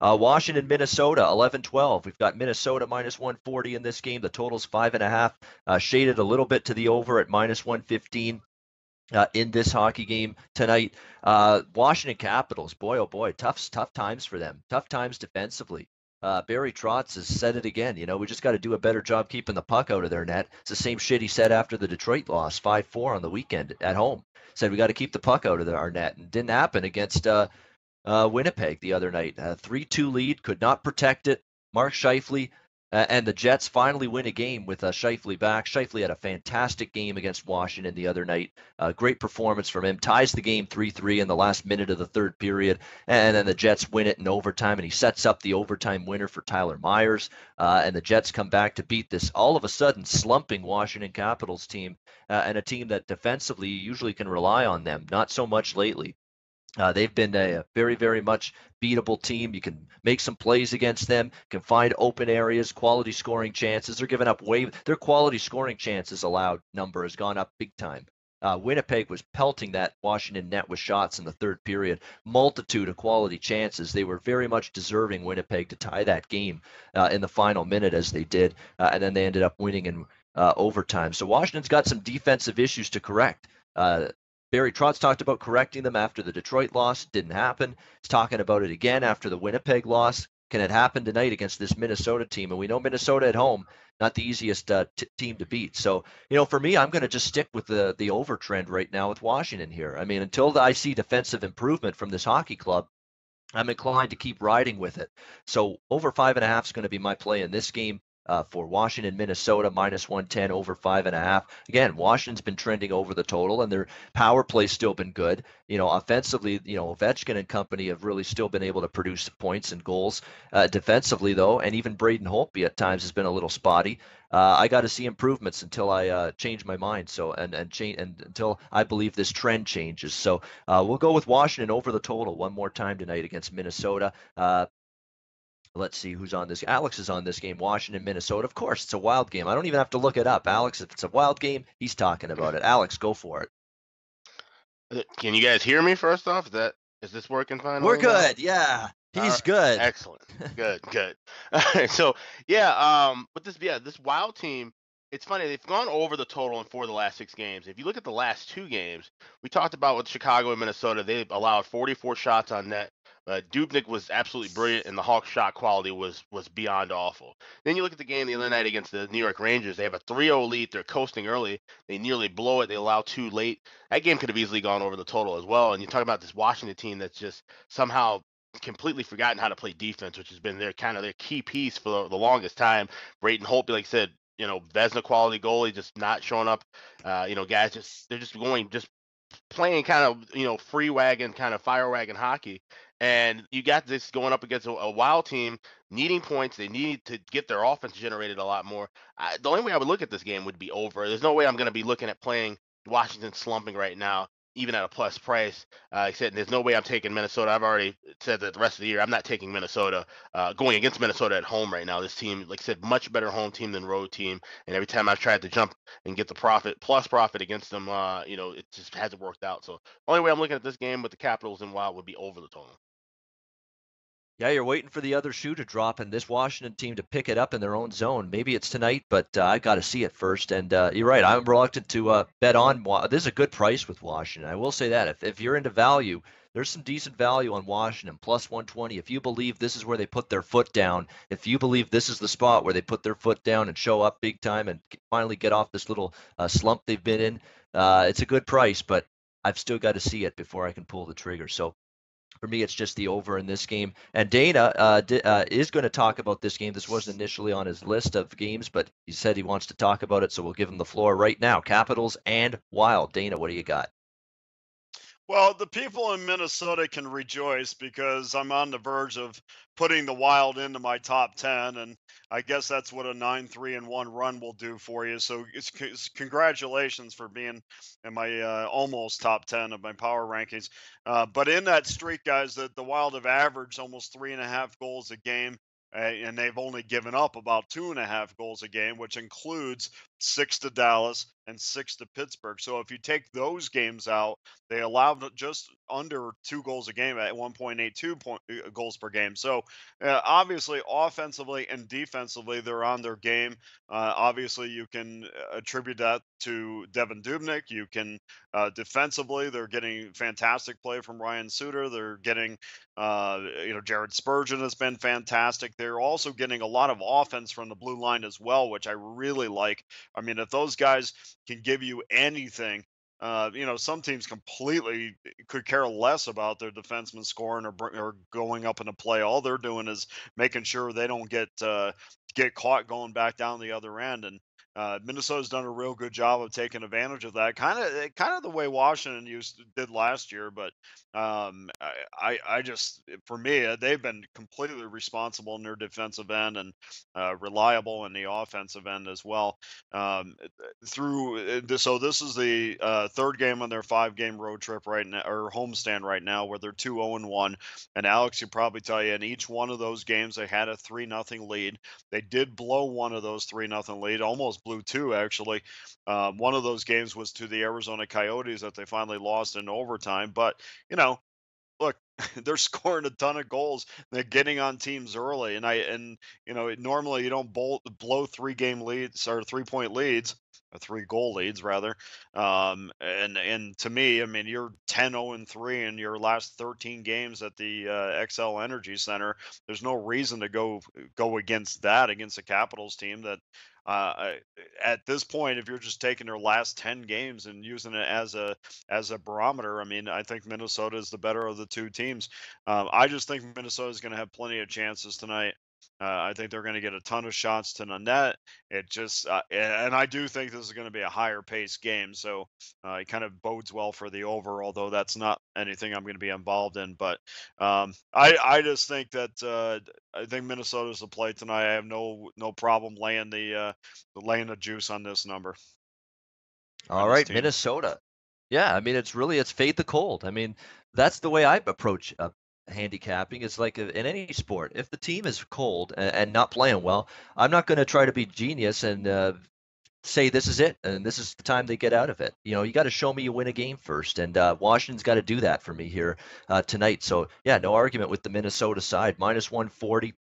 Washington, Minnesota, 11-12. We've got Minnesota minus 140 in this game. The total's 5.5. Shaded a little bit to the over at minus 115. In this hockey game tonight. Washington Capitals, boy, oh boy, tough times for them. Tough times defensively. Barry Trotz has said it again. We just got to do a better job keeping the puck out of their net. It's the same shit he said after the Detroit loss, 5-4 on the weekend at home. Said we got to keep the puck out of our net, and didn't happen against Winnipeg the other night. 3-2 lead, could not protect it. Mark Scheifele and the Jets finally win a game with Scheifele back. Scheifele had a fantastic game against Washington the other night. Great performance from him. Ties the game 3-3 in the last minute of the third period. And then the Jets win it in overtime, and he sets up the overtime winner for Tyler Myers. And the Jets come back to beat this all of a sudden slumping Washington Capitals team, and a team that defensively usually can rely on them. Not so much lately. They've been a very, very much beatable team. You can make some plays against them, can find open areas, quality scoring chances. They're giving up their quality scoring chances allowed number has gone up big time. Winnipeg was pelting that Washington net with shots in the third period. Multitude of quality chances. They were very much deserving, Winnipeg, to tie that game in the final minute as they did, and then they ended up winning in overtime. So Washington's got some defensive issues to correct. Barry Trotz talked about correcting them after the Detroit loss. Didn't happen. He's talking about it again after the Winnipeg loss. Can it happen tonight against this Minnesota team? And we know Minnesota at home, not the easiest team to beat. So, for me, I'm going to just stick with the over trend right now with Washington here. I mean, until I see defensive improvement from this hockey club, I'm inclined to keep riding with it. So over 5.5 is going to be my play in this game. For Washington, Minnesota, minus 110, over 5.5. Again, Washington's been trending over the total, and their power play's still been good. Offensively, Ovechkin and company have really still been able to produce points and goals. Defensively, though, and even Braden Holtby at times has been a little spotty. I got to see improvements until I change my mind. So and until I believe this trend changes. So we'll go with Washington over the total one more time tonight against Minnesota. Let's see who's on this. Alex is on this game, Washington, Minnesota. Of course, it's a wild game. I don't even have to look it up. Alex, if it's a wild game, he's talking about it. Alex, go for it. Can you guys hear me first off? Is this working fine? We're good. Yeah. He's good. Excellent. Good. All right. So, yeah, but this wild team, it's funny. They've gone over the total in 4 of the last 6 games. If you look at the last 2 games, we talked about with Chicago and Minnesota, they allowed 44 shots on net. Dubnyk was absolutely brilliant, and the Hawks' shot quality was beyond awful. Then you look at the game the other night against the New York Rangers. They have a 3-0 lead. They're coasting early. They nearly blow it. They allow 2 late. That game could have easily gone over the total as well. And you talk about this Washington team that's just somehow completely forgotten how to play defense, which has been their key piece for the longest time. Braden Holtby, like I said, Vezina quality goalie, just not showing up. Guys they're just playing kind of free wagon, kind of fire wagon hockey. And you got this going up against a wild team needing points. They need to get their offense generated a lot more. The only way I would look at this game would be over. There's no way I'm going to be looking at playing Washington slumping right now, even at a plus price. I said there's no way I'm taking Minnesota. I've already said that the rest of the year I'm not taking Minnesota. Going against Minnesota at home right now, this team, like I said, much better home team than road team. And every time I've tried to jump and get the plus profit against them, it just hasn't worked out. So only way I'm looking at this game with the Capitals and Wild would be over the total. Yeah, you're waiting for the other shoe to drop and this Washington team to pick it up in their own zone. Maybe it's tonight, but I got to see it first. And you're right. I'm reluctant to bet on. This is a good price with Washington. I will say that. If you're into value, there's some decent value on Washington, plus 120. If you believe this is where they put their foot down, if you believe this is the spot where they put their foot down and show up big time and finally get off this little slump they've been in, it's a good price, but I've still got to see it before I can pull the trigger. So for me, it's just the over in this game. And Dana is going to talk about this game. This wasn't initially on his list of games, but he said he wants to talk about it, so we'll give him the floor right now. Capitals and Wild. Dana, what do you got? Well, the people in Minnesota can rejoice because I'm on the verge of putting the Wild into my top 10, and I guess that's what a 9-3-1 run will do for you. So it's congratulations for being in my almost top 10 of my power rankings. But in that streak, guys, the Wild have averaged almost 3.5 goals a game. And they've only given up about 2.5 goals a game, which includes 6 to Dallas, and 6 to Pittsburgh. So if you take those games out, they allowed just under 2 goals a game at 1.82 goals per game. So obviously, offensively and defensively, they're on their game. Obviously, you can attribute that to Devin Dubnyk. You can defensively, they're getting fantastic play from Ryan Suter. They're getting, Jared Spurgeon has been fantastic. They're also getting a lot of offense from the blue line as well, which I really like. I mean, if those guys can give you anything, some teams completely could care less about their defensemen scoring or going up in a play. All they're doing is making sure they don't get caught going back down the other end. And Minnesota's done a real good job of taking advantage of that, kind of the way Washington did last year. But I just, for me, they've been completely responsible in their defensive end and reliable in the offensive end as well. So this is the third game on their 5-game road trip right now, or homestand right now, where they're 2-0-1. And Alex could probably tell you, in each one of those games, they had a 3-0 lead. They did blow one of those 3-0 lead, almost blew two actually. One of those games was to the Arizona Coyotes that they finally lost in overtime. But look, they're scoring a ton of goals. They're getting on teams early, and normally you don't blow 3-game leads or 3-point leads, or 3-goal leads rather. And to me, I mean, you're 10-0-3 in your last 13 games at the XL Energy Center. There's no reason to go against the Capitals team that. At this point, if you're just taking their last 10 games and using it as a barometer, I mean, I think Minnesota is the better of the two teams. I just think Minnesota is going to have plenty of chances tonight. I think they're going to get a ton of shots to the net. It just, and I do think this is going to be a higher paced game. So it kind of bodes well for the over, although that's not anything I'm going to be involved in. But I just think that I think Minnesota's the play tonight. I have no problem laying the juice on this number. All right, Minnesota. Yeah, I mean, it's fade the cold. I mean, that's the way I approach handicapping. It's like in any sport. If the team is cold and not playing well, I'm not going to try to be genius and say this is it and this is the time they get out of it. You got to show me you win a game first, and Washington's got to do that for me here tonight. So yeah, no argument with the Minnesota side. -140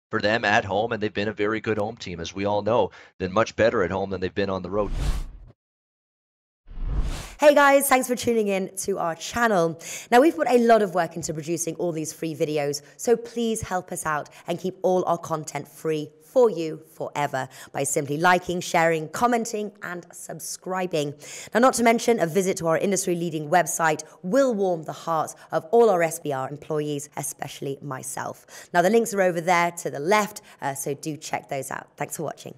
for them at home, and they've been a very good home team, as we all know. Been much better at home than they've been on the road. Hey guys, thanks for tuning in to our channel. Now, we've put a lot of work into producing all these free videos, so please help us out and keep all our content free for you forever by simply liking, sharing, commenting, and subscribing. Now, not to mention, a visit to our industry-leading website will warm the hearts of all our SBR employees, especially myself. Now, the links are over there to the left, so do check those out. Thanks for watching.